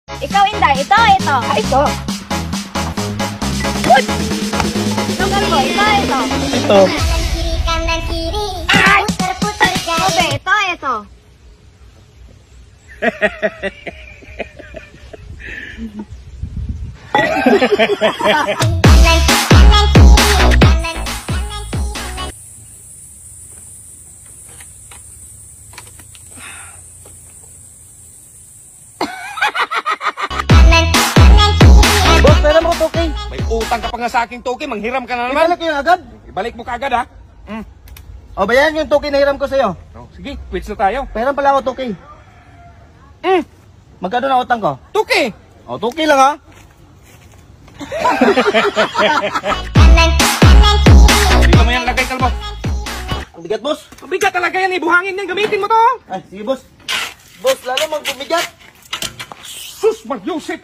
Ikaw, Inday. Ito. Ito. Ito, Galbo. Ito. Ito. Kanan kiri, putar-putar Obe, jari. ito. Kanan kanan kiri, kanan kanan kiri. Kanan kanan kiri. Boss, pera mo to, okay? May utang ka pa nga sa aking toke, manghiram ka na naman. Ibalik yun agad. Ibalik mo kagad ha. O, bayan yung token na hiram ko sa'yo. Oh, sige, quits na tayo. Pera pala ako, token. Magkano na utang ko? Toke! O, token lang ha. Kanan kanan kiri. Dito mo yan lagay, Kalbo. Ang bigat, boss. Mabigat talaga yan, buhangin yan, gamitin mo to. Ay, sige, boss. Boss, lalo magbumigat. Sus, Mag Yusip!